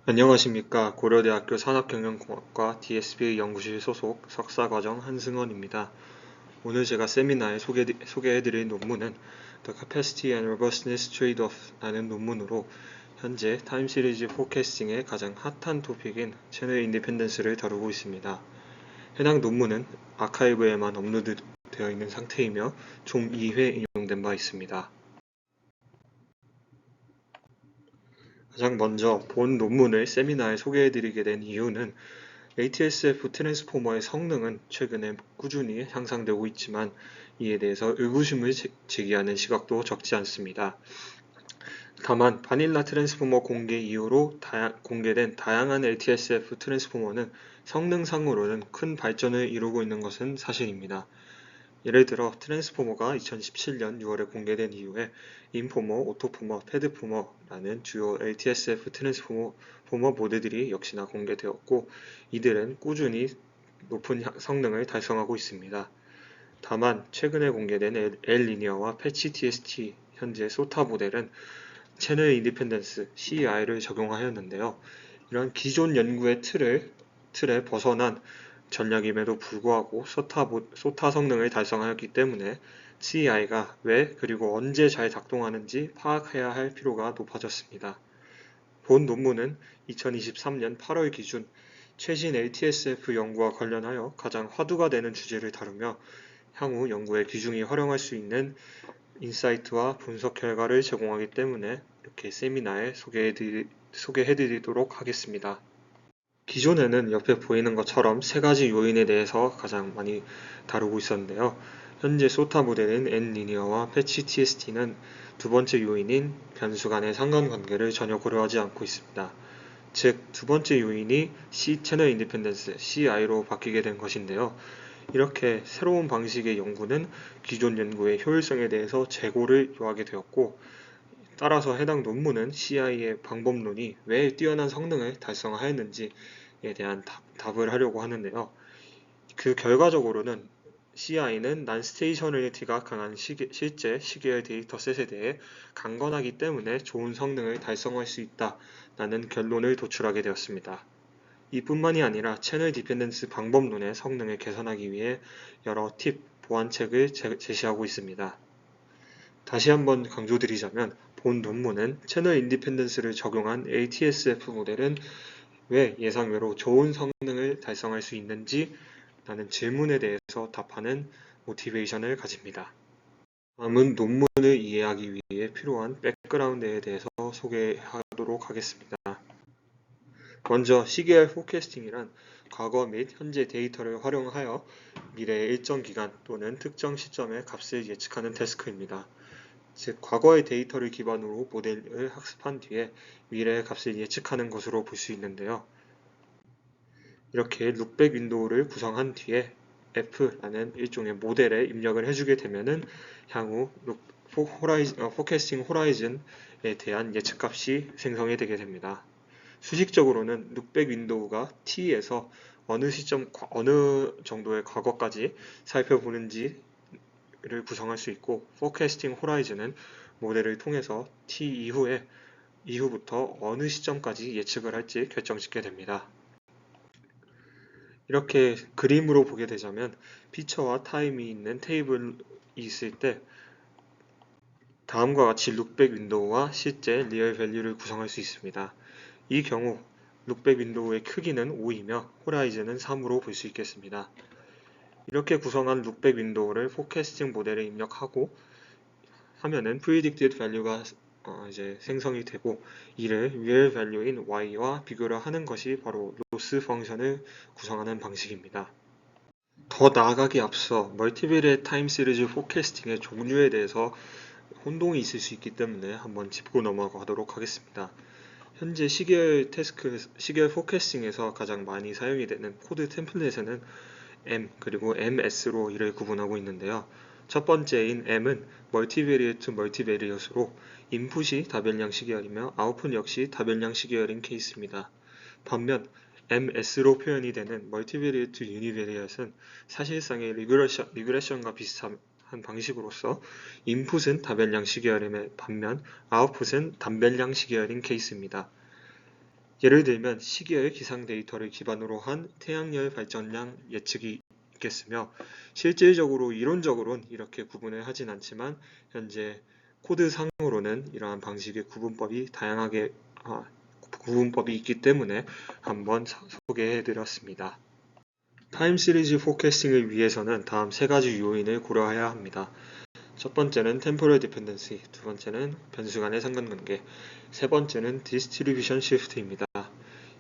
안녕하십니까. 고려대학교 산업경영공학과 DSB 연구실 소속 석사과정 한승원입니다. 오늘 제가 세미나에 소개해드릴 논문은 The Capacity and Robustness Trade-off라는 논문으로 현재 타임시리즈 포캐스팅의 가장 핫한 토픽인 채널 인디펜던스를 다루고 있습니다. 해당 논문은 아카이브에만 업로드되어 있는 상태이며 총 2회 인용된 바 있습니다. 가장 먼저 본 논문을 세미나에 소개해드리게 된 이유는 ATSF 트랜스포머의 성능은 최근에 꾸준히 향상되고 있지만 이에 대해서 의구심을 제기하는 시각도 적지 않습니다. 다만 바닐라 트랜스포머 공개 이후로 공개된 다양한 ATSF 트랜스포머는 성능상으로는 큰 발전을 이루고 있는 것은 사실입니다. 예를 들어 트랜스포머가 2017년 6월에 공개된 이후에 인포머, 오토포머, 패드포머라는 주요 ATSF 트랜스포머 모델들이 역시나 공개되었고 이들은 꾸준히 높은 성능을 달성하고 있습니다. 다만 최근에 공개된 L-리니어와 패치 TST 현재 SOTA 모델은 채널 인디펜던스 CEI를 적용하였는데요. 이런 기존 연구의 틀에 벗어난 전략임에도 불구하고 소타 성능을 달성하였기 때문에 CEI가 왜 그리고 언제 잘 작동하는지 파악해야 할 필요가 높아졌습니다. 본 논문은 2023년 8월 기준 최신 ATSF 연구와 관련하여 가장 화두가 되는 주제를 다루며 향후 연구에 귀중히 활용할 수 있는 인사이트와 분석 결과를 제공하기 때문에 이렇게 세미나에 소개해드리도록 하겠습니다. 기존에는 옆에 보이는 것처럼 세 가지 요인에 대해서 가장 많이 다루고 있었는데요. 현재 소타 모델인 N리니어와 패치 TST는 두 번째 요인인 변수 간의 상관관계를 전혀 고려하지 않고 있습니다. 즉, 두 번째 요인이 C 채널 인디펜던스 CI로 바뀌게 된 것인데요. 이렇게 새로운 방식의 연구는 기존 연구의 효율성에 대해서 재고를 요하게 되었고, 따라서 해당 논문은 CI의 방법론이 왜 뛰어난 성능을 달성하였는지에 대한 답을 하려고 하는데요. 그 결과적으로는 CI는 non-stationarity가 강한 실제 시계열 데이터셋에 대해 강건하기 때문에 좋은 성능을 달성할 수 있다라는 결론을 도출하게 되었습니다. 이뿐만이 아니라 채널 디펜던스 방법론의 성능을 개선하기 위해 여러 팁, 보완책을 제시하고 있습니다. 다시 한번 강조드리자면 본 논문은 채널 인디펜던스를 적용한 ATSF 모델은 왜 예상외로 좋은 성능을 달성할 수 있는지 라는 질문에 대해서 답하는 모티베이션을 가집니다. 다음은 논문을 이해하기 위해 필요한 백그라운드에 대해서 소개하도록 하겠습니다. 먼저 시계열 포캐스팅이란 과거 및 현재 데이터를 활용하여 미래의 일정 기간 또는 특정 시점의 값을 예측하는 태스크입니다. 즉, 과거의 데이터를 기반으로 모델을 학습한 뒤에 미래의 값을 예측하는 것으로 볼 수 있는데요. 이렇게 룩백 윈도우를 구성한 뒤에 F라는 일종의 모델에 입력을 해주게 되면은 향후 포캐스팅 호라이즌에 대한 예측값이 생성이 되게 됩니다. 수식적으로는 룩백 윈도우가 T에서 어느 정도의 과거까지 살펴보는지를 구성할 수 있고, 포캐스팅 호라이즌은 모델을 통해서 T 이후부터 어느 시점까지 예측을 할지 결정짓게 됩니다. 이렇게 그림으로 보게 되자면 피처와 타임이 있는 테이블이 있을 때 다음과 같이 룩백 윈도우와 실제 리얼 밸류를 구성할 수 있습니다. 이 경우 룩백 윈도우의 크기는 5이며 호라이즌은 3으로 볼 수 있겠습니다. 이렇게 구성한 룩백 윈도우를 포캐스팅 모델에 입력하고 하면은 predicted value가 이제 생성이 되고 이를 real value인 y와 비교를 하는 것이 바로 로스 펑션을 구성하는 방식입니다. 더 나아가기 앞서 멀티비리에이트 타임 시리즈 포캐스팅의 종류에 대해서 혼동이 있을 수 있기 때문에 한번 짚고 넘어가도록 하겠습니다. 현재 시계열 포캐스팅에서 가장 많이 사용이 되는 코드 템플릿에는 M 그리고 MS로 이를 구분하고 있는데요. 첫 번째인 M은 멀티베리에이트 멀티베리엇으로 인풋이 다변량 시계열이며 아웃풋 역시 다변량 시계열인 케이스입니다. 반면 MS로 표현이 되는 멀티베리에이트 유니베리엇은 사실상의 리그레션과 비슷한 방식으로서 인풋은 다변량 시계열임의 반면 아웃풋은 단변량 시계열인 케이스입니다. 예를 들면 시계의 기상 데이터를 기반으로 한 태양열 발전량 예측이 있겠으며 실질적으로 이론적으로는 이렇게 구분을 하진 않지만 현재 코드상으로는 이러한 방식의 구분법이 있기 때문에 한번 소개해 드렸습니다. 타임 시리즈 포캐스팅을 위해서는 다음 세 가지 요인을 고려해야 합니다. 첫 번째는 temporal dependency, 두 번째는 변수 간의 상관관계, 세 번째는 distribution shift입니다.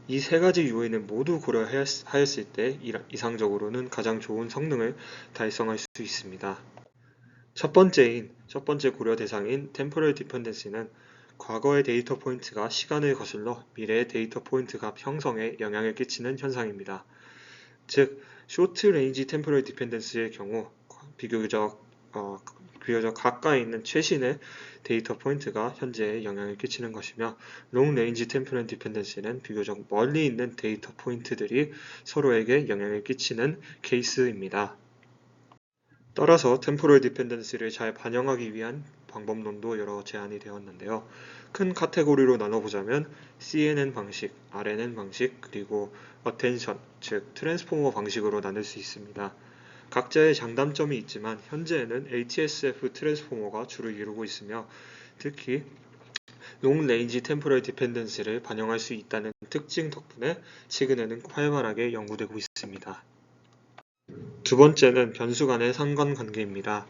이 세 가지 요인을 모두 고려하였을 때 이상적으로는 가장 좋은 성능을 달성할 수 있습니다. 첫 번째 고려 대상인 temporal dependency는 과거의 데이터 포인트가 시간을 거슬러 미래의 데이터 포인트 값 형성에 영향을 끼치는 현상입니다. 즉, short range temporal dependency의 경우 비교적 가까이 있는 최신의 데이터 포인트가 현재에 영향을 끼치는 것이며 long range temporal dependency는 비교적 멀리 있는 데이터 포인트들이 서로에게 영향을 끼치는 케이스입니다. 따라서 temporal dependency를 잘 반영하기 위한 방법론도 여러 제안이 되었는데요. 큰 카테고리로 나눠보자면 CNN 방식, RNN 방식, 그리고 attention, 즉 트랜스포머 방식으로 나눌 수 있습니다. 각자의 장단점이 있지만 현재에는 ATSF 트랜스포머가 주를 이루고 있으며 특히 long range temporal dependency를 반영할 수 있다는 특징 덕분에 최근에는 활발하게 연구되고 있습니다. 두 번째는 변수 간의 상관관계입니다.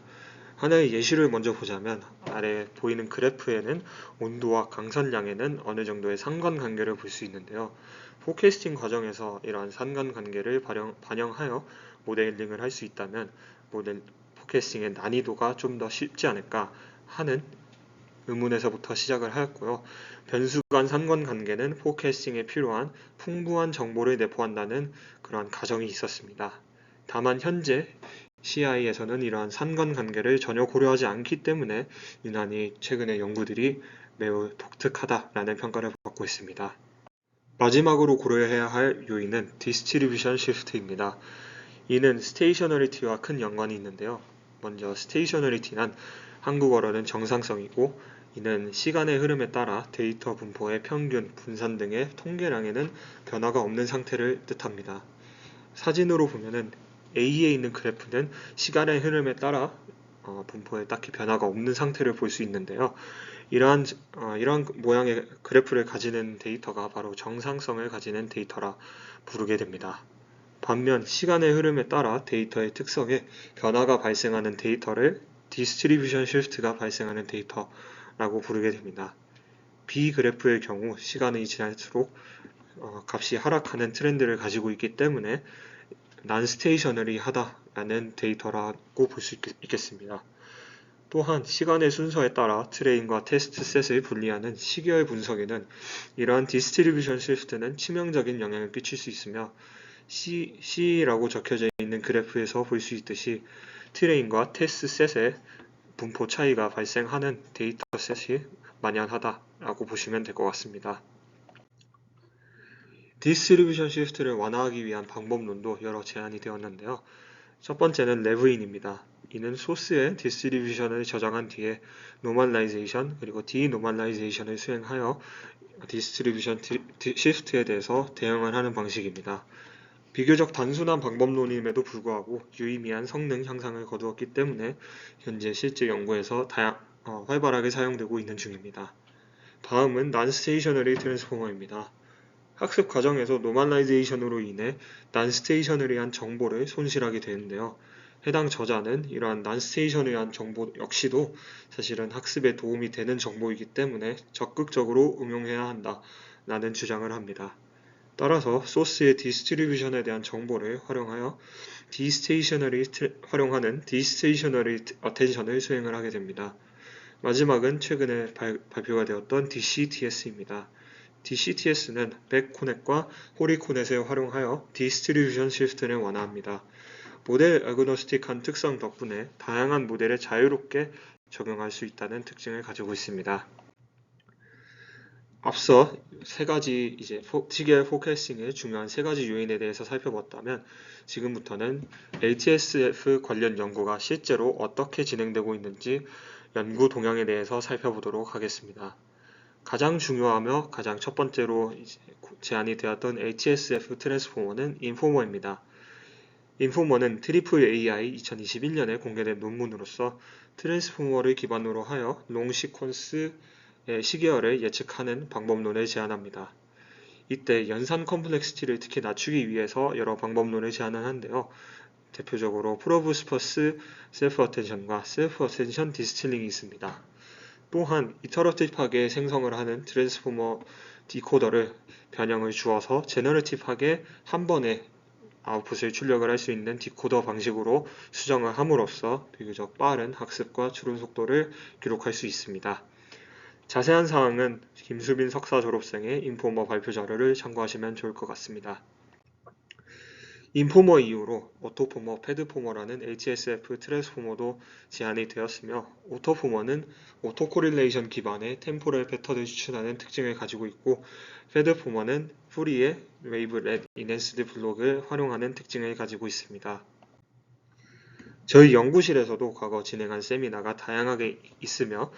하나의 예시를 먼저 보자면 아래 보이는 그래프에는 온도와 강선량에는 어느 정도의 상관관계를 볼 수 있는데요. 포캐스팅 과정에서 이러한 상관관계를 반영하여 모델링을 할 수 있다면 모델 포캐스팅의 난이도가 좀 더 쉽지 않을까 하는 의문에서부터 시작을 하였고요. 변수 간 상관관계는 포캐스팅에 필요한 풍부한 정보를 내포한다는 그러한 가정이 있었습니다. 다만 현재 CI에서는 이러한 상관관계를 전혀 고려하지 않기 때문에 유난히 최근의 연구들이 매우 독특하다라는 평가를 받고 있습니다. 마지막으로 고려해야 할 요인은 디스트리뷰션 시프트입니다. 이는 스테이셔너리티와 큰 연관이 있는데요. 먼저 스테이셔너리티는 한국어로는 정상성이고 이는 시간의 흐름에 따라 데이터 분포의 평균, 분산 등의 통계량에는 변화가 없는 상태를 뜻합니다. 사진으로 보면은 A에 있는 그래프는 시간의 흐름에 따라 분포에 딱히 변화가 없는 상태를 볼 수 있는데요. 이러한 모양의 그래프를 가지는 데이터가 바로 정상성을 가지는 데이터라 부르게 됩니다. 반면 시간의 흐름에 따라 데이터의 특성에 변화가 발생하는 데이터를 디스트리뷰션 시프트가 발생하는 데이터라고 부르게 됩니다. B 그래프의 경우 시간이 지날수록 값이 하락하는 트렌드를 가지고 있기 때문에 난스테이셔너리하다라는 데이터라고 볼 수 있겠습니다. 또한 시간의 순서에 따라 트레인과 테스트 셋을 분리하는 시계열 분석에는 이러한 디스트리뷰션 시프트는 치명적인 영향을 끼칠 수 있으며 C라고 적혀져 있는 그래프에서 볼 수 있듯이 트레인과 테스트 셋의 분포 차이가 발생하는 데이터 셋이 만연하다라고 보시면 될 것 같습니다. 디스트리뷰션 시프트를 완화하기 위한 방법론도 여러 제안이 되었는데요. 첫 번째는 레브인입니다. 이는 소스의 디스트리뷰션을 저장한 뒤에 노멀라이제이션 그리고 디노멀라이제이션을 수행하여 디스트리뷰션 시프트에 대해서 대응을 하는 방식입니다. 비교적 단순한 방법론임에도 불구하고 유의미한 성능 향상을 거두었기 때문에 현재 실제 연구에서 활발하게 사용되고 있는 중입니다. 다음은 난스테이셔너리 트랜스포머입니다. 학습 과정에서 노멀라이제이션으로 인해 난스테이셔너리한 정보를 손실하게 되는데요. 해당 저자는 이러한 난스테이셔너리한 정보 역시도 사실은 학습에 도움이 되는 정보이기 때문에 적극적으로 응용해야 한다라는 주장을 합니다. 따라서 소스의 디스트리뷰션에 대한 정보를 활용하여 활용하는 디스테이셔너리 어텐션을 수행을 하게 됩니다. 마지막은 최근에 발표가 되었던 DCTS입니다. DCTS는 백코넷과 호리코넷을 활용하여 디스트리뷰션 시스템을 완화합니다. 모델 애그노스틱한 특성 덕분에 다양한 모델에 자유롭게 적용할 수 있다는 특징을 가지고 있습니다. 앞서 시계 포캐스팅의 중요한 세 가지 요인에 대해서 살펴봤다면 지금부터는 ATSF 관련 연구가 실제로 어떻게 진행되고 있는지 연구 동향에 대해서 살펴보도록 하겠습니다. 가장 중요하며 가장 첫 번째로 제안이 되었던 HSF 트랜스포머는 인포머입니다. 인포머는 트리플 AI 2021년에 공개된 논문으로서 트랜스포머를 기반으로 하여 롱 시퀀스의 시계열을 예측하는 방법론을 제안합니다. 이때 연산 컴플렉시티를 특히 낮추기 위해서 여러 방법론을 제안을 하는데요. 대표적으로 프로브 스퍼스 셀프 어텐션과 셀프 어텐션 디스틸링이 있습니다. 또한 이터러티브하게 생성을 하는 트랜스포머 디코더를 변형을 주어서 제너러티브하게 한 번에 아웃풋을 출력을 할 수 있는 디코더 방식으로 수정을 함으로써 비교적 빠른 학습과 추론 속도를 기록할 수 있습니다. 자세한 사항은 김수빈 석사 졸업생의 인포머 발표 자료를 참고하시면 좋을 것 같습니다. 인포머 이후로 오토포머, 패드포머라는 HSF 트랜스포머도 제안이 되었으며 오토포머는 오토코릴레이션 기반의 템포럴 패턴을 추출하는 특징을 가지고 있고 패드포머는 푸리의 웨이브렛 인핸스드 블록을 활용하는 특징을 가지고 있습니다. 저희 연구실에서도 과거 진행한 세미나가 다양하게 있으며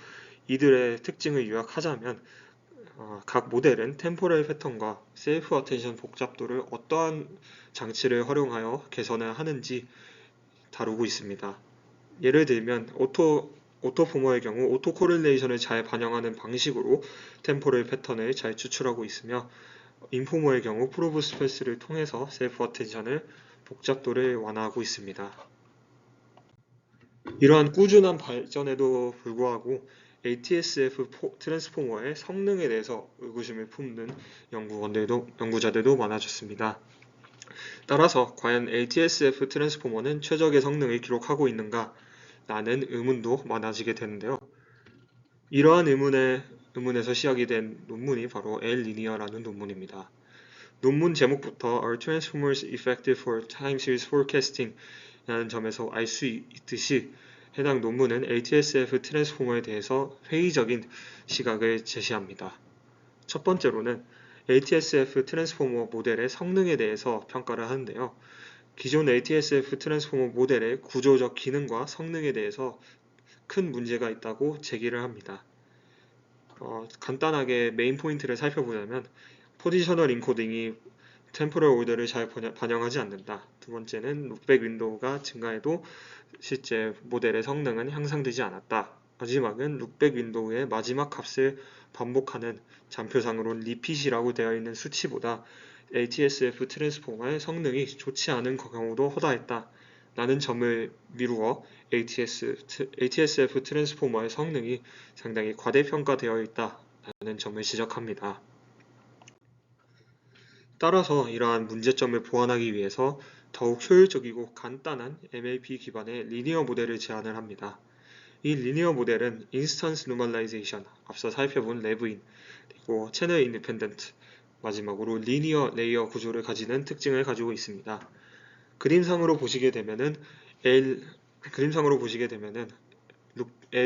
이들의 특징을 요약하자면 각 모델은 템포럴 패턴과 셀프 어텐션 복잡도를 어떠한 장치를 활용하여 개선을 하는지 다루고 있습니다. 예를 들면 오토포머의 경우 오토 코릴레이션을 잘 반영하는 방식으로 템포럴 패턴을 잘 추출하고 있으며 인포머의 경우 프로브 스페이스를 통해서 셀프 어텐션을 복잡도를 완화하고 있습니다. 이러한 꾸준한 발전에도 불구하고 ATSF 트랜스포머의 성능에 대해서 의구심을 품는 연구자들도 많아졌습니다. 따라서 과연 ATSF 트랜스포머는 최적의 성능을 기록하고 있는가? 라는 의문도 많아지게 되는데요. 이러한 의문에서 시작이 된 논문이 바로 L-Linear라는 논문입니다. 논문 제목부터 Are Transformers Effective for Time Series Forecasting? 라는 점에서 알 수 있듯이 해당 논문은 ATSF 트랜스포머에 대해서 회의적인 시각을 제시합니다. 첫 번째로는 ATSF 트랜스포머 모델의 성능에 대해서 평가를 하는데요. 기존 ATSF 트랜스포머 모델의 구조적 기능과 성능에 대해서 큰 문제가 있다고 제기를 합니다. 간단하게 메인 포인트를 살펴보자면 포지셔널 인코딩이 템포럴 오더를 잘 반영하지 않는다. 두 번째는 룩백 윈도우가 증가해도 실제 모델의 성능은 향상되지 않았다. 마지막은 룩백 윈도우의 마지막 값을 반복하는 잔표상으로 리핏이라고 되어 있는 수치보다 ATSF 트랜스포머의 성능이 좋지 않은 경우도 허다했다. 라는 점을 미루어 ATSF 트랜스포머의 성능이 상당히 과대평가되어 있다. 라는 점을 지적합니다. 따라서 이러한 문제점을 보완하기 위해서 더욱 효율적이고 간단한 MLP 기반의 리니어 모델을 제안을 합니다. 이 리니어 모델은 인스턴스 노멀라이제이션, 앞서 살펴본 레브인, 그리고 채널 인디펜던트, 마지막으로 리니어 레이어 구조를 가지는 특징을 가지고 있습니다. 그림상으로 보시게 되면은 L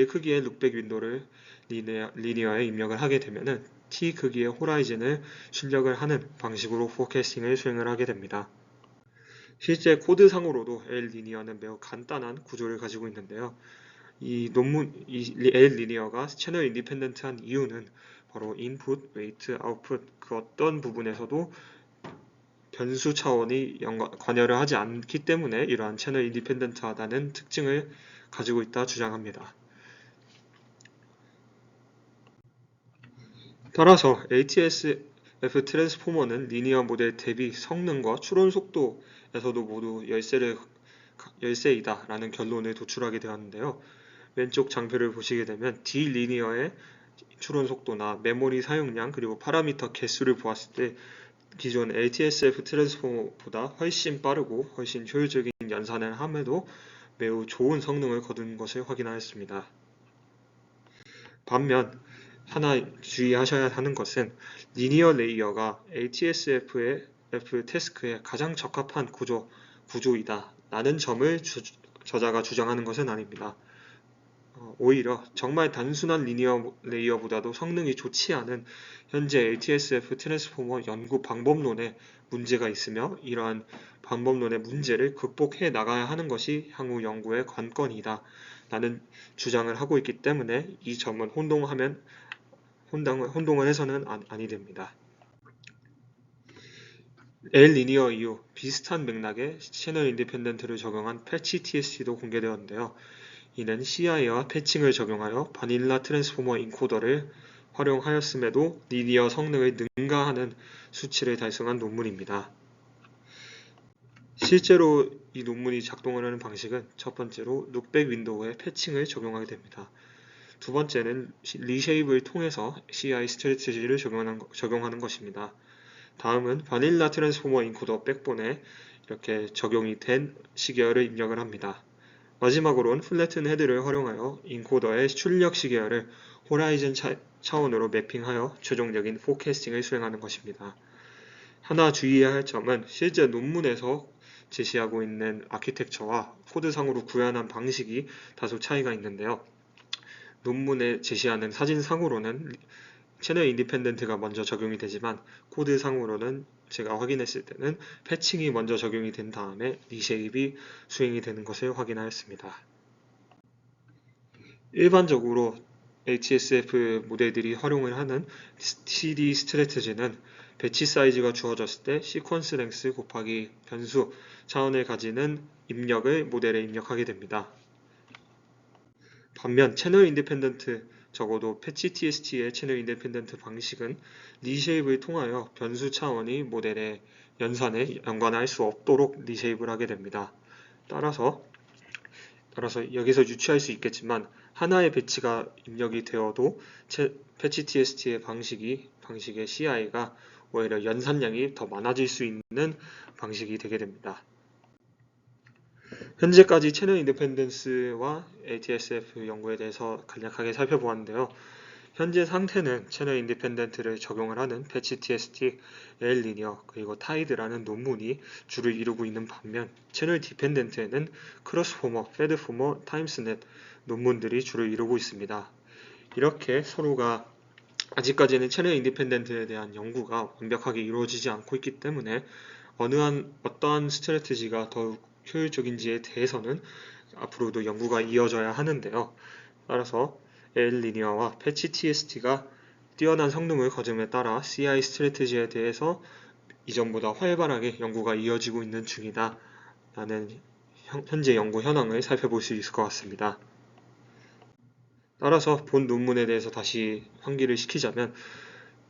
크기의 룩백 윈도를 리니어에 입력을 하게 되면은 T 크기의 호라이즌을 출력을 하는 방식으로 포캐스팅을 수행을 하게 됩니다. 실제 코드상으로도 L 리니어는 매우 간단한 구조를 가지고 있는데요. 이 L 리니어가 채널 인디펜던트한 이유는 바로 인풋, 웨이트, 아웃풋 그 어떤 부분에서도 변수 차원이 관여를 하지 않기 때문에 이러한 채널 인디펜던트하다는 특징을 가지고 있다 주장합니다. 따라서 ATSF 트랜스포머는 리니어 모델 대비 성능과 추론 속도에서도 모두 열세이다 라는 결론을 도출하게 되었는데요. 왼쪽 장표를 보시게 되면 D-리니어의 추론 속도나 메모리 사용량 그리고 파라미터 개수를 보았을 때 기존 ATSF 트랜스포머보다 훨씬 빠르고 훨씬 효율적인 연산을 함에도 매우 좋은 성능을 거둔 것을 확인하였습니다. 반면 하나 주의하셔야 하는 것은 리니어 레이어가 ATSF 태스크에 가장 적합한 구조이다 라는 점을 저자가 주장하는 것은 아닙니다. 오히려 정말 단순한 리니어 레이어보다도 성능이 좋지 않은 현재 ATSF 트랜스포머 연구 방법론에 문제가 있으며 이러한 방법론의 문제를 극복해 나가야 하는 것이 향후 연구의 관건이다 라는 주장을 하고 있기 때문에 이 점은 혼동하면 혼동을 해서는 아니 됩니다. L 리니어 이후 비슷한 맥락의 채널 인디펜던트를 적용한 패치 TST도 공개되었는데요. 이는 CI와 패칭을 적용하여 바닐라 트랜스포머 인코더를 활용하였음에도 리니어 성능을 능가하는 수치를 달성한 논문입니다. 실제로 이 논문이 작동을 하는 방식은 첫 번째로 룩백 윈도우에 패칭을 적용하게 됩니다. 두 번째는 리쉐입을 통해서 CI 스트래티지를 적용하는 것입니다. 다음은 바닐라 트랜스포머 인코더 백본에 이렇게 적용이 된 시계열을 입력을 합니다. 마지막으로는 플래튼 헤드를 활용하여 인코더의 출력 시계열을 호라이즌 차원으로 매핑하여 최종적인 포캐스팅을 수행하는 것입니다. 하나 주의해야 할 점은 실제 논문에서 제시하고 있는 아키텍처와 코드상으로 구현한 방식이 다소 차이가 있는데요. 논문에 제시하는 사진상으로는 채널 인디펜던트가 먼저 적용이 되지만 코드상으로는 제가 확인했을 때는 패칭이 먼저 적용이 된 다음에 리쉐입이 수행이 되는 것을 확인하였습니다. 일반적으로 HSF 모델들이 활용을 하는 CD 스트래티지는 배치 사이즈가 주어졌을 때 시퀀스 랭스 곱하기 변수 차원을 가지는 입력을 모델에 입력하게 됩니다. 반면 채널 인디펜던트, 적어도 패치 TST의 채널 인디펜던트 방식은 리쉐입을 통하여 변수 차원이 모델의 연산에 연관할 수 없도록 리쉐입을 하게 됩니다. 따라서 여기서 유추할 수 있겠지만 하나의 배치가 입력이 되어도 패치 TST의 방식의 CI가 오히려 연산량이 더 많아질 수 있는 방식이 되게 됩니다. 현재까지 채널 인디펜던스와 ATSF 연구에 대해서 간략하게 살펴보았는데요. 현재 상태는 채널 인디펜던트를 적용을 하는 패치 TST, L 리니어, 그리고 타이드라는 논문이 주를 이루고 있는 반면 채널 디펜던트에는 크로스포머, 패드포머, 타임스넷 논문들이 주를 이루고 있습니다. 이렇게 서로가 아직까지는 채널 인디펜던트에 대한 연구가 완벽하게 이루어지지 않고 있기 때문에 어떠한 스트래티지가 더욱 효율적인지에 대해서는 앞으로도 연구가 이어져야 하는데요. 따라서 L 리니어와 패치 TST가 뛰어난 성능을 거줌에 따라 CI 스트래티지에 대해서 이전보다 활발하게 연구가 이어지고 있는 중이다 라는 현재 연구 현황을 살펴볼 수 있을 것 같습니다. 따라서 본 논문에 대해서 다시 환기를 시키자면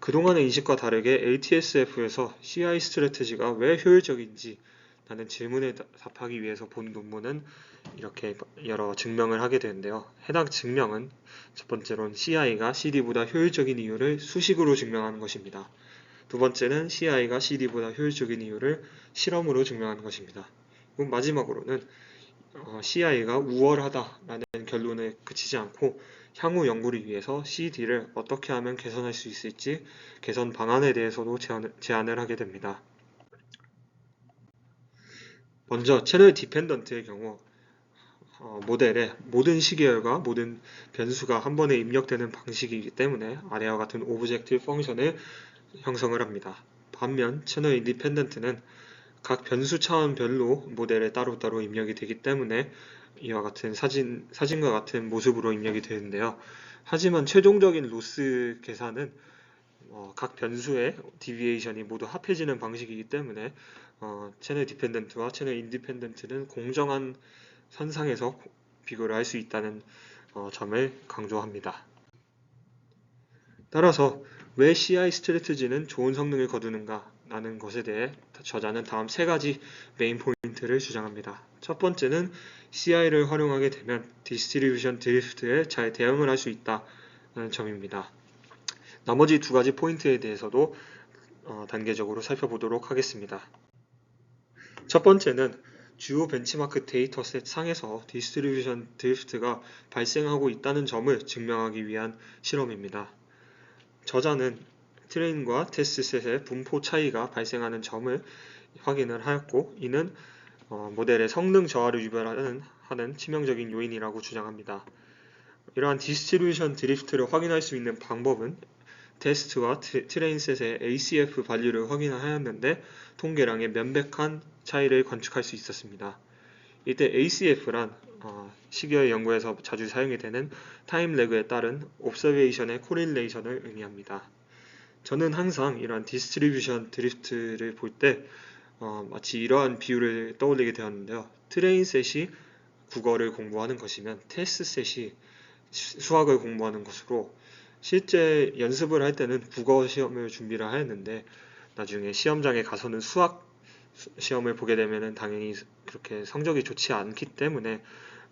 그동안의 인식과 다르게 ATSF에서 CI 스트래티지가 왜 효율적인지 라는 질문에 답하기 위해서 본 논문은 이렇게 여러 증명을 하게 되는데요. 해당 증명은 첫 번째로는 CI가 CD보다 효율적인 이유를 수식으로 증명하는 것입니다. 두 번째는 CI가 CD보다 효율적인 이유를 실험으로 증명하는 것입니다. 그리고 마지막으로는 CI가 우월하다라는 결론에 그치지 않고 향후 연구를 위해서 CD를 어떻게 하면 개선할 수 있을지 개선 방안에 대해서도 제안을 하게 됩니다. 먼저 채널 디펜던트의 경우 모델에 모든 시계열과 모든 변수가 한 번에 입력되는 방식이기 때문에 아래와 같은 오브젝트 펑션을 형성을 합니다. 반면 채널 인디펜던트는 각 변수 차원별로 모델에 따로따로 입력이 되기 때문에 이와 같은 사진과 같은 모습으로 입력이 되는데요. 하지만 최종적인 로스 계산은 각 변수의 디비에이션이 모두 합해지는 방식이기 때문에 채널 디펜던트와 채널 인디펜던트는 공정한 선상에서 비교를 할 수 있다는 점을 강조합니다. 따라서 왜 CI 스트래티지는 좋은 성능을 거두는가 라는 것에 대해 저자는 다음 세 가지 메인 포인트를 주장합니다. 첫 번째는 CI를 활용하게 되면 디스트리뷰션 드리프트에 잘 대응을 할 수 있다는 점입니다. 나머지 두 가지 포인트에 대해서도 단계적으로 살펴보도록 하겠습니다. 첫 번째는 주요 벤치마크 데이터셋 상에서 디스트리뷰션 드리프트가 발생하고 있다는 점을 증명하기 위한 실험입니다. 저자는 트레인과 테스트셋의 분포 차이가 발생하는 점을 확인을 하였고 이는 모델의 성능 저하를 유발하는 치명적인 요인이라고 주장합니다. 이러한 디스트리뷰션 드리프트를 확인할 수 있는 방법은 테스트와 트레인셋의 ACF 발류를 확인하였는데 통계량의 명백한 차이를 관측할 수 있었습니다. 이때 ACF란 시기의 연구에서 자주 사용이 되는 타임 레그에 따른 옵서베이션의 코릴레이션을 의미합니다. 저는 항상 이러한 디스트리뷰션 드리프트를 볼 때 마치 이러한 비유를 떠올리게 되었는데요. 트레인셋이 국어를 공부하는 것이면 테스트셋이 수학을 공부하는 것으로, 실제 연습을 할 때는 국어 시험을 준비를 하였는데 나중에 시험장에 가서는 수학 시험을 보게 되면 당연히 그렇게 성적이 좋지 않기 때문에,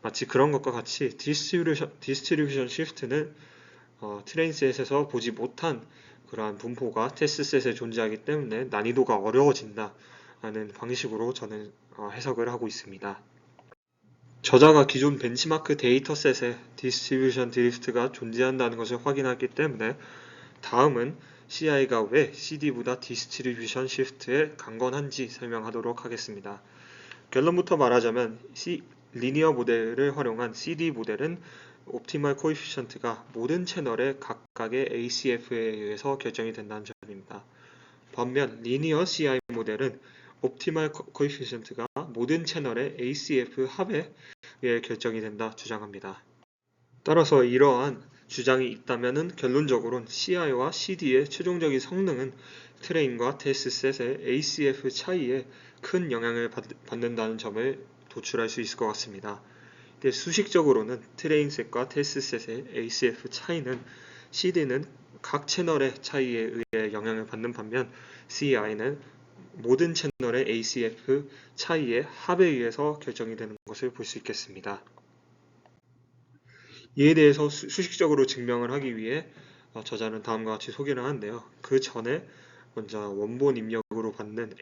마치 그런 것과 같이 디스트리뷰션 시프트는 트레인셋에서 보지 못한 그러한 분포가 테스트셋에 존재하기 때문에 난이도가 어려워진다 라는 방식으로 저는 해석을 하고 있습니다. 저자가 기존 벤치마크 데이터셋에 디스트리뷰션 드리프트가 존재한다는 것을 확인했기 때문에 다음은 CI가 왜 CD보다 디스트리뷰션 시프트에 강건한지 설명하도록 하겠습니다. 결론부터 말하자면 리니어 모델을 활용한 CD 모델은 옵티멀 코에피션트가 모든 채널의 각각의 ACF에 의해서 결정이 된다는 점입니다. 반면 리니어 CI 모델은 옵티멀 코에피션트가 모든 채널의 ACF 합에 의해 결정이 된다 주장합니다. 따라서 이러한 주장이 있다면 결론적으로는 CI와 CD의 최종적인 성능은 트레인과 테스트셋의 ACF 차이에 큰 영향을 받는다는 점을 도출할 수 있을 것 같습니다. 수식적으로는 트레인셋과 테스트셋의 ACF 차이는 CD는 각 채널의 차이에 의해 영향을 받는 반면 CI는 모든 채널의 ACF 차이의 합에 의해서 결정이 되는 것을 볼 수 있겠습니다. 이에 대해서 수식적으로 증명을 하기 위해 저자는 다음과 같이 소개를 하는데요. 그 전에 먼저 원본 입력으로 받는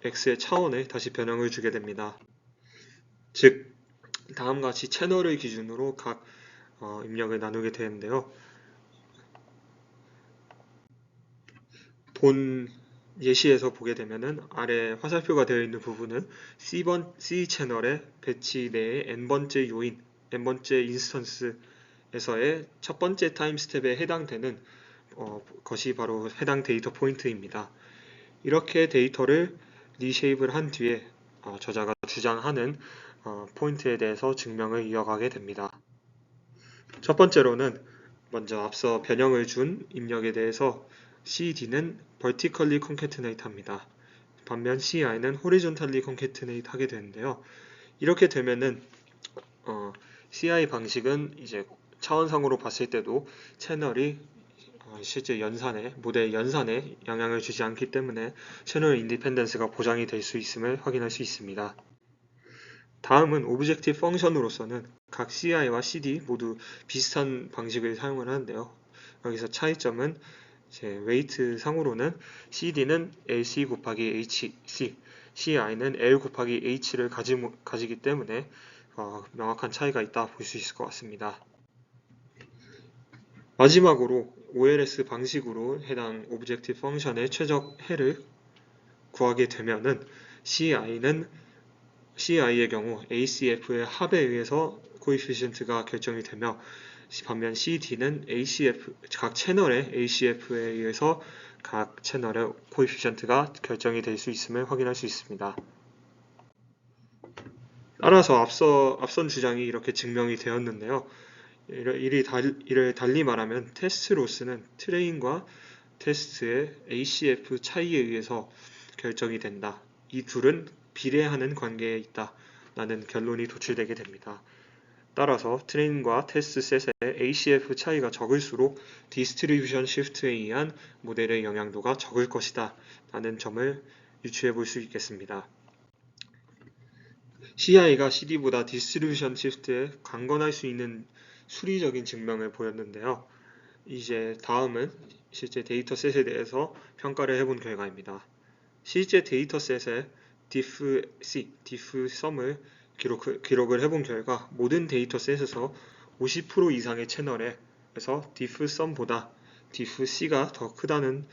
x의 차원에 다시 변형을 주게 됩니다. 즉 다음과 같이 채널을 기준으로 각 입력을 나누게 되는데요. 본 예시에서 보게 되면은 아래 화살표가 되어 있는 부분은 C 채널의 배치 내의 n번째 요인, n번째 인스턴스에서의 첫 번째 타임 스텝에 해당되는 것이 바로 해당 데이터 포인트입니다. 이렇게 데이터를 리쉐입을 한 뒤에 저자가 주장하는 포인트에 대해서 증명을 이어가게 됩니다. 첫 번째로는 먼저 앞서 변형을 준 입력에 대해서 CD는 vertically concatenate 합니다. 반면 CI는 horizontally concatenate 하게 되는데요. 이렇게 되면은 CI 방식은 이제 차원상으로 봤을 때도 채널이 실제 모델 연산에 영향을 주지 않기 때문에 채널 인디펜던스가 보장이 될 수 있음을 확인할 수 있습니다. 다음은 오브젝티브 펑션으로서는 각 CI와 CD 모두 비슷한 방식을 사용을 하는데요. 여기서 차이점은 웨이트 상으로는 CD는 LC 곱하기 HC, CI는 L 곱하기 H를 가지기 때문에 명확한 차이가 있다 볼 수 있을 것 같습니다. 마지막으로 OLS 방식으로 해당 오브젝티브 펑션의 최적해를 구하게 되면은 CI의 경우 ACF의 합에 의해서 코에피션트가 결정이 되며, 반면 CD는 각 채널의 ACF에 의해서 각 채널의 코에피션트가 결정이 될 수 있음을 확인할 수 있습니다. 따라서 앞선 주장이 이렇게 증명이 되었는데요. 이를 달리 말하면 테스트 로스는 트레인과 테스트의 ACF 차이에 의해서 결정이 된다. 이 둘은 비례하는 관계에 있다 라는 결론이 도출되게 됩니다. 따라서 트레인과 테스트셋의 ACF 차이가 적을수록 디스트리뷰션 시프트에 의한 모델의 영향도가 적을 것이다 라는 점을 유추해 볼 수 있겠습니다. CI가 CD보다 디스트리뷰션 시프트에 강건할 수 있는 수리적인 증명을 보였는데요. 이제 다음은 실제 데이터셋에 대해서 평가를 해본 결과입니다. 실제 데이터셋의 diffsum을 기록을 해본 결과 모든 데이터셋에서 50% 이상의 채널에서 diffsum보다 diffc가 더 크다는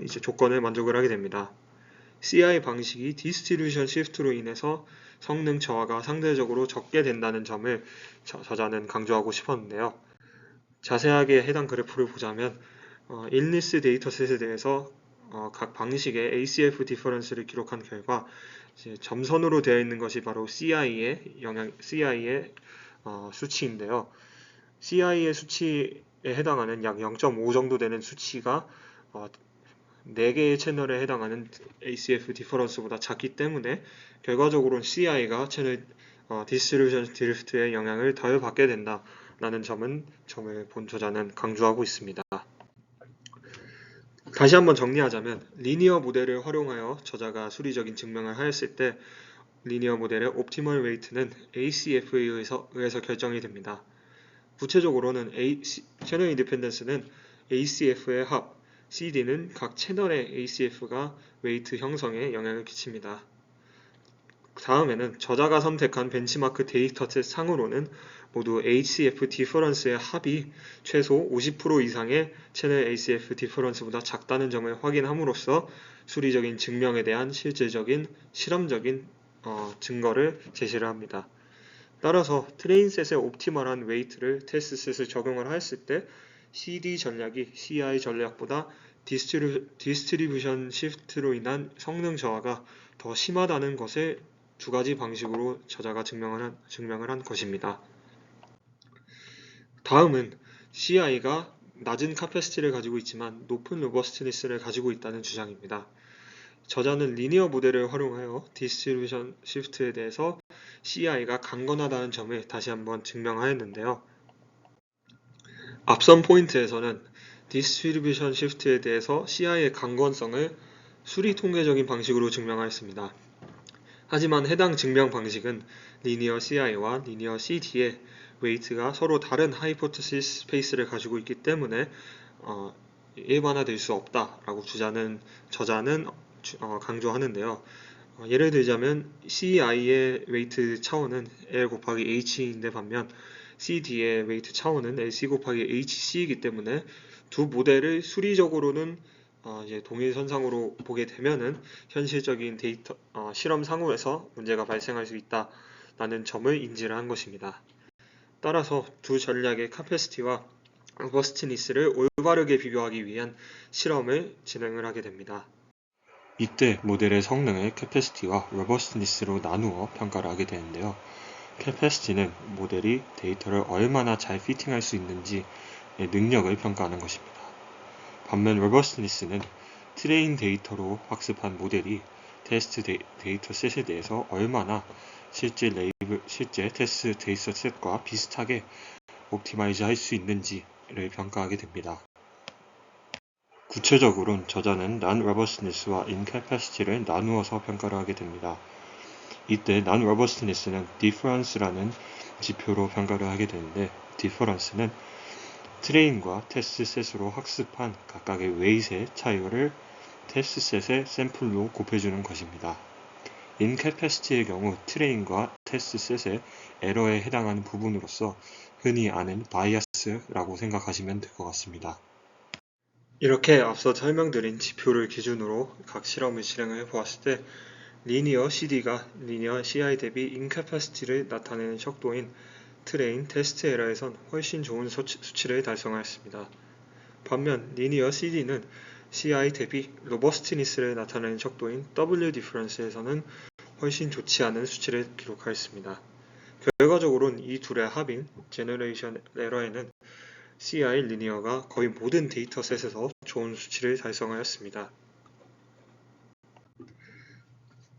이제 조건을 만족을 하게 됩니다. CI 방식이 디스트리뷰션 시프트로 인해서 성능 저하가 상대적으로 적게 된다는 점을 저자는 강조하고 싶었는데요. 자세하게 해당 그래프를 보자면 일리스 데이터셋에 대해서 각 방식의 ACF 디퍼런스를 기록한 결과 이제 점선으로 되어 있는 것이 바로 CI의 수치인데요. CI의 수치에 해당하는 약 0.5 정도 되는 수치가 4개의 채널에 해당하는 ACF 디퍼런스보다 작기 때문에 결과적으로는 CI가 채널 디스트리뷰션 드리프트의 영향을 덜 받게 된다라는 점을 본 저자는 강조하고 있습니다. 다시 한번 정리하자면 리니어 모델을 활용하여 저자가 수리적인 증명을 하였을 때 리니어 모델의 옵티멀 웨이트는 ACF에 의해서 결정이 됩니다. 구체적으로는 채널 인디펜던스는 ACF의 합, CD는 각 채널의 ACF가 웨이트 형성에 영향을 끼칩니다. 다음에는 저자가 선택한 벤치마크 데이터셋 상으로는 모두 ACF 디퍼런스의 합이 최소 50% 이상의 채널 ACF 디퍼런스보다 작다는 점을 확인함으로써 수리적인 증명에 대한 실질적인 실험적인 증거를 제시를 합니다. 따라서 트레인셋의 옵티멀한 웨이트를 테스트셋에 적용을 하였을 때 CD 전략이 CI 전략보다 디스트리뷰션 시프트로 인한 성능 저하가 더 심하다는 것을 두 가지 방식으로 저자가 증명을 한 것입니다. 다음은 CI가 낮은 카패시티를 가지고 있지만 높은 로버스트니스를 가지고 있다는 주장입니다. 저자는 리니어 모델을 활용하여 디스트리뷰션 시프트에 대해서 CI가 강건하다는 점을 다시 한번 증명하였는데요. 앞선 포인트에서는 디스트리뷰션 시프트에 대해서 CI의 강건성을 수리 통계적인 방식으로 증명하였습니다. 하지만 해당 증명 방식은 리니어 CI와 리니어 CD의 웨이트가 서로 다른 하이포테시스 스페이스를 가지고 있기 때문에 일반화될 수 없다라고 저자는 강조하는데요. 예를 들자면 CI의 웨이트 차원은 L 곱하기 H인데 반면 CD의 웨이트 차원은 LC 곱하기 HC이기 때문에 두 모델을 수리적으로는 이제 동일선상으로 보게 되면은 현실적인 데이터 실험 상호에서 문제가 발생할 수 있다라는 점을 인지를 한 것입니다. 따라서 두 전략의 카패시티와 로버스트니스를 올바르게 비교하기 위한 실험을 진행을 하게 됩니다. 이때 모델의 성능을 캐패시티와 로버스트니스로 나누어 평가를 하게 되는데요. 캐패시티는 모델이 데이터를 얼마나 잘 피팅할 수 있는지의 능력을 평가하는 것입니다. 반면 로버스트니스는 트레인 데이터로 학습한 모델이 테스트 데이터 셋에 대해서 얼마나 실제 테스트 데이터 셋과 비슷하게 옵티마이즈 할 수 있는지를 평가하게 됩니다. 구체적으로는 저자는 non-robustness와 incapacity를 나누어서 평가를 하게 됩니다. 이때 non-robustness는 difference라는 지표로 평가를 하게 되는데 difference는 트레인과 테스트셋으로 학습한 각각의 웨이트의 차이를 테스트셋의 샘플로 곱해주는 것입니다. incapacity의 경우 트레인과 테스트셋의 에러에 해당하는 부분으로서 흔히 아는 바이어스라고 생각하시면 될 것 같습니다. 이렇게 앞서 설명드린 지표를 기준으로 각 실험을 진행해 보았을 때 리니어 CD가 리니어 CI 대비 인캐패시티를 나타내는 척도인 트레인 테스트 에러에선 훨씬 좋은 수치를 달성하였습니다. 반면 리니어 CD는 CI 대비 로버스티니스를 나타내는 척도인 W 디퍼런스에서는 훨씬 좋지 않은 수치를 기록하였습니다. 결과적으로는 이 둘의 합인 제너레이션 에러에는 CI 리니어가 거의 모든 데이터셋에서 좋은 수치를 달성하였습니다.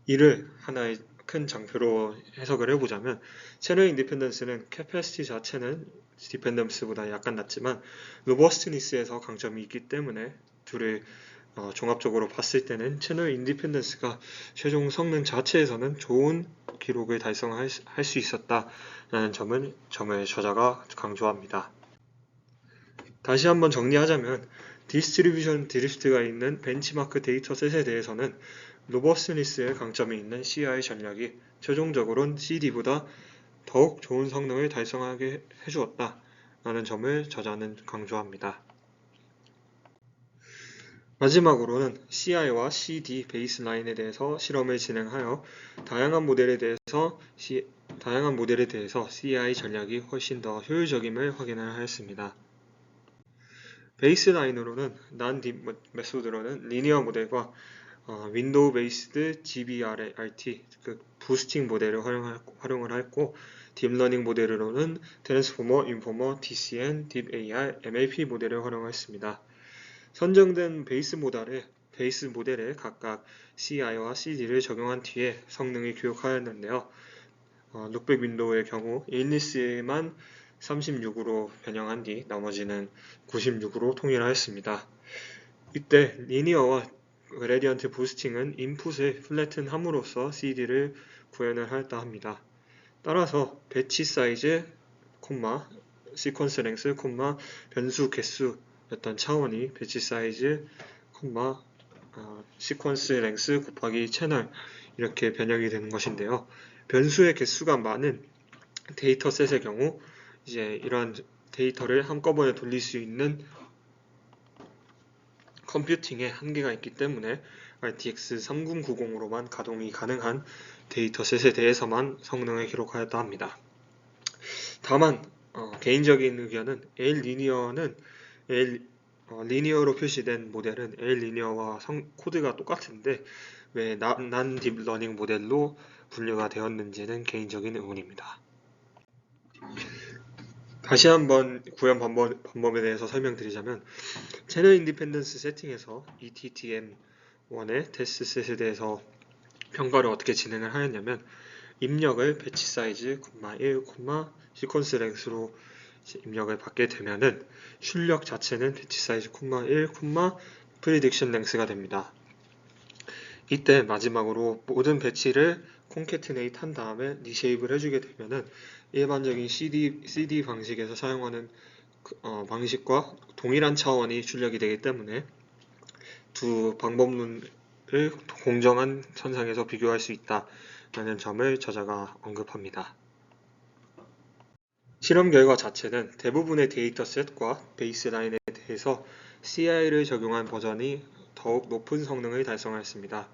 이를 하나의 큰 장표로 해석을 해보자면 채널 인디펜던스는 캐패시티 자체는 디펜던스보다 약간 낮지만 로버스트니스에서 강점이 있기 때문에 둘을 종합적으로 봤을 때는 채널 인디펜던스가 최종 성능 자체에서는 좋은 기록을 달성할 수 있었다라는 점을 저자가 강조합니다. 다시 한번 정리하자면 디스트리뷰션 드리프트가 있는 벤치마크 데이터셋에 대해서는 로버스트니스의 강점이 있는 CI 전략이 최종적으로는 CD보다 더욱 좋은 성능을 달성하게 해주었다라는 점을 저자는 강조합니다. 마지막으로는 CI와 CD 베이스라인에 대해서 실험을 진행하여 다양한 모델에 대해서 CI 전략이 훨씬 더 효율적임을 확인을 하였습니다. 베이스라인으로는 난딥 메소드로는 리니어 모델과 윈도우 베이스드 GBRT, 그 부스팅 모델을 활용을 했고, 딥러닝 모델로는 트랜스포머, 인포머, DCN, 딥AR, MLP 모델을 활용했습니다. 선정된 베이스 모델에 각각 CI와 CD를 적용한 뒤에 성능을 교육하였는데요. 룩백 윈도우의 경우 일리스만 36으로 변형한 뒤 나머지는 96으로 통일하였습니다. 이때 리니어와 그레디언트 부스팅은 인풋을 플래튼함으로써 CD를 구현을 하였다 합니다. 따라서 배치 사이즈, 시퀀스 랭스, 변수 개수였던 차원이 배치 사이즈, 시퀀스 랭스 곱하기 채널 이렇게 변형이 되는 것인데요. 변수의 개수가 많은 데이터셋의 경우 이제 이러한 데이터를 한꺼번에 돌릴 수 있는 컴퓨팅에 한계가 있기 때문에 RTX 3090으로만 가동이 가능한 데이터셋에 대해서만 성능을 기록하였다 합니다. 다만 개인적인 의견은 리니어로 표시된 모델은 L리니어와 코드가 똑같은데 왜 난 딥러닝 모델로 분류가 되었는지는 개인적인 의문입니다. 다시 한번 구현 방법에 대해서 설명드리자면, 채널 인디펜던스 세팅에서 ETTM1의 테스트셋에 대해서 평가를 어떻게 진행을 하였냐면, 입력을 배치 사이즈, 1, 시퀀스 랭스로 입력을 받게 되면은 출력 자체는 배치 사이즈, 1, 프리딕션 랭스가 됩니다. 이때 마지막으로 모든 배치를 콘캐트네이트 한 다음에 리쉐입을 해주게 되면은 일반적인 CD 방식에서 사용하는 방식과 동일한 차원이 출력이 되기 때문에 두 방법론을 공정한 선상에서 비교할 수 있다라는 점을 저자가 언급합니다. 실험 결과 자체는 대부분의 데이터셋과 베이스라인에 대해서 CI를 적용한 버전이 더욱 높은 성능을 달성하였습니다.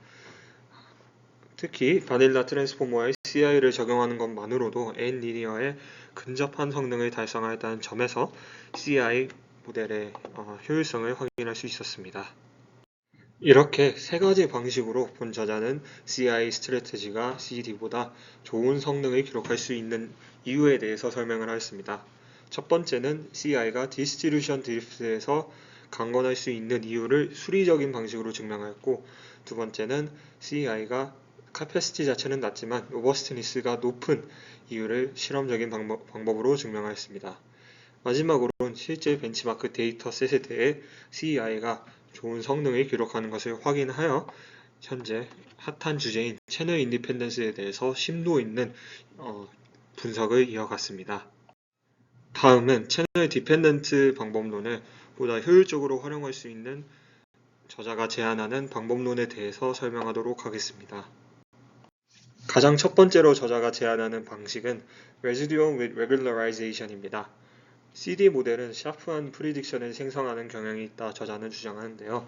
특히 바닐라 트랜스포머의 CI를 적용하는 것만으로도 N리니어에 근접한 성능을 달성하였다는 점에서 CI 모델의 효율성을 확인할 수 있었습니다. 이렇게 세 가지 방식으로 본 저자는 CI 스트래티지가 CD보다 좋은 성능을 기록할 수 있는 이유에 대해서 설명을 하였습니다. 첫 번째는 CI가 디스트리뷰션 드리프트에서 강건할 수 있는 이유를 수리적인 방식으로 증명하였고, 두 번째는 CI가 카패시티 자체는 낮지만 로버스트니스가 높은 이유를 실험적인 방법으로 증명하였습니다. 마지막으로는 실제 벤치마크 데이터셋에 대해 CI가 좋은 성능을 기록하는 것을 확인하여 현재 핫한 주제인 채널 인디펜던스에 대해서 심도 있는 분석을 이어갔습니다. 다음은 채널 디펜던트 방법론을 보다 효율적으로 활용할 수 있는 저자가 제안하는 방법론에 대해서 설명하도록 하겠습니다. 가장 첫 번째로 저자가 제안하는 방식은 Residual with Regularization 입니다. CD 모델은 샤프한 프리딕션을 생성하는 경향이 있다 저자는 주장하는데요.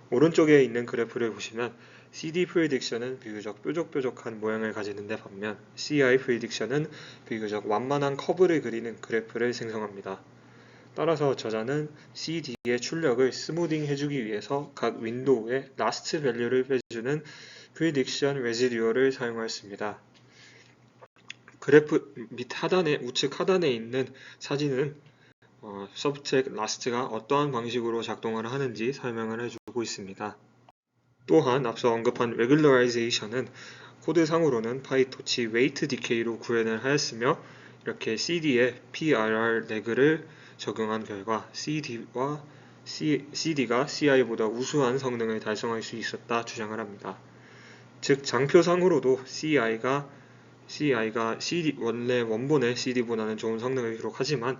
오른쪽에 있는 그래프를 보시면 CD 프리딕션은 비교적 뾰족뾰족한 모양을 가지는데 반면 CI 프리딕션은 비교적 완만한 커브를 그리는 그래프를 생성합니다. 따라서 저자는 CD의 출력을 스무딩 해주기 위해서 각 윈도우에 라스트 밸류를 빼주는 프리딕션 레지듀어를 사용하였습니다. 그래프 우측 하단에 있는 사진은 서브트랙 라스트가 어떠한 방식으로 작동을 하는지 설명을 해주고 있습니다. 또한 앞서 언급한 레귤러라이제이션은 코드상으로는 파이토치 웨이트 디케이로 구현을 하였으며, 이렇게 CD에 PRR 레그를 적용한 결과 CD가 CI보다 우수한 성능을 달성할 수 있었다 주장을 합니다. 즉 장표상으로도 CI가 원래 원본의 CD보다는 좋은 성능을 기록하지만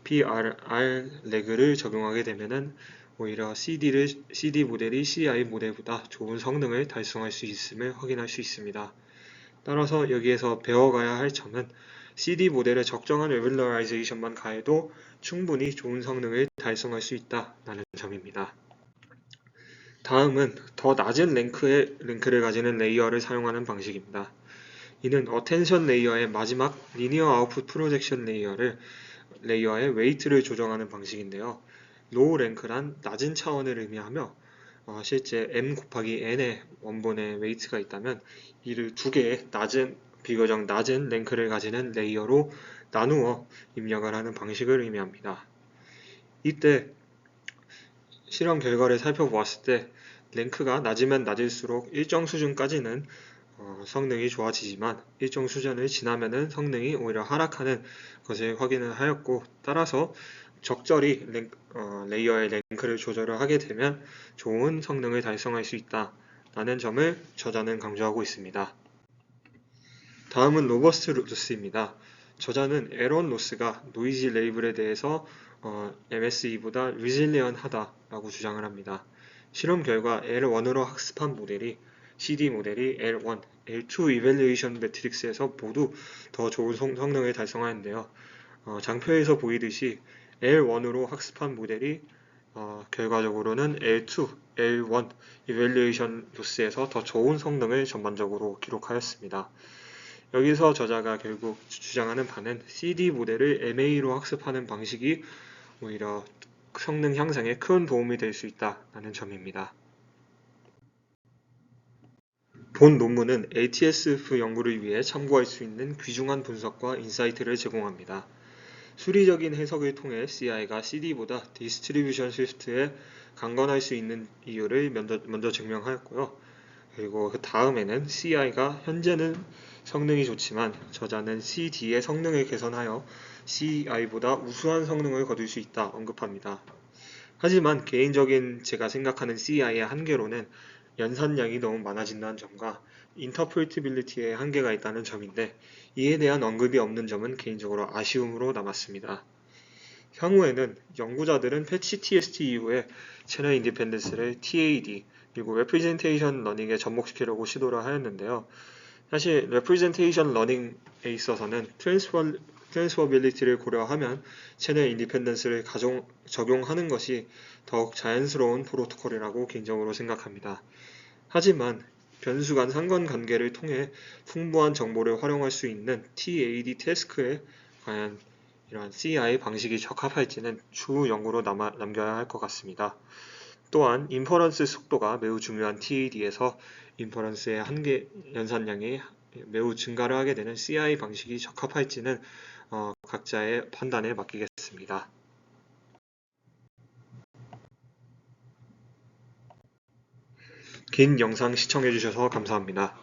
PRR 레그를 적용하게 되면은 오히려 CD 모델이 CI 모델보다 좋은 성능을 달성할 수 있음을 확인할 수 있습니다. 따라서 여기에서 배워가야 할 점은 CD 모델에 적정한 레귤러라이제이션만 가해도 충분히 좋은 성능을 달성할 수 있다는 점입니다. 다음은 더 낮은 랭크를 가지는 레이어를 사용하는 방식입니다. 이는 어텐션 레이어의 마지막 리니어 아웃풋 프로젝션 레이어의 웨이트를 조정하는 방식인데요. 로우 랭크란 낮은 차원을 의미하며 실제 m 곱하기 n의 원본의 웨이트가 있다면 이를 두 개의 비교적 낮은 랭크를 가지는 레이어로 나누어 입력을 하는 방식을 의미합니다. 이때 실험 결과를 살펴보았을 때 랭크가 낮으면 낮을수록 일정 수준까지는 성능이 좋아지지만 일정 수준을 지나면은 성능이 오히려 하락하는 것을 확인을 하였고, 따라서 적절히 레이어의 랭크를 조절을 하게 되면 좋은 성능을 달성할 수 있다라는 점을 저자는 강조하고 있습니다. 다음은 로버스트 로스입니다. 저자는 에런 로스가 노이즈 레이블에 대해서 MSE보다 리질리언하다라고 주장을 합니다. 실험 결과 L1으로 학습한 모델이 CD 모델이 L1, L2 이밸류에이션 매트릭스에서 모두 더 좋은 성능을 달성하는데요. 장표에서 보이듯이 L1으로 학습한 모델이 결과적으로는 L2, L1 이밸류에이션 로스에서 더 좋은 성능을 전반적으로 기록하였습니다. 여기서 저자가 결국 주장하는 바는 CD 모델을 MA로 학습하는 방식이 오히려 성능 향상에 큰 도움이 될 수 있다는 점입니다. 본 논문은 ATSF 연구를 위해 참고할 수 있는 귀중한 분석과 인사이트를 제공합니다. 수리적인 해석을 통해 CI가 CD보다 디스트리뷰션 스위프트에 강건할 수 있는 이유를 먼저 증명하였고요. 그리고 그 다음에는 CI가 현재는 성능이 좋지만 저자는 CD의 성능을 개선하여 CI보다 우수한 성능을 거둘 수 있다 언급합니다. 하지만 개인적인 제가 생각하는 CI의 한계로는 연산량이 너무 많아진다는 점과 인터프리티빌리티에 한계가 있다는 점인데, 이에 대한 언급이 없는 점은 개인적으로 아쉬움으로 남았습니다. 향후에는 연구자들은 패치 TST 이후에 채널 인디펜던스를 TAD 그리고 레프리젠테이션 러닝에 접목시키려고 시도를 하였는데요. 사실 레프리젠테이션 러닝에 있어서는 트랜스퍼빌리티를 고려하면 채널 인디펜던스를 적용하는 것이 더욱 자연스러운 프로토콜이라고 개인적으로 생각합니다. 하지만 변수 간 상관관계를 통해 풍부한 정보를 활용할 수 있는 TAD 태스크에 과연 이러한 CI 방식이 적합할지는 추후 연구로 남겨야 할 것 같습니다. 또한 인퍼런스 속도가 매우 중요한 TAD에서 인퍼런스의 연산량이 매우 증가를 하게 되는 CI 방식이 적합할지는 각자의 판단에 맡기겠습니다. 긴 영상 시청해주셔서 감사합니다.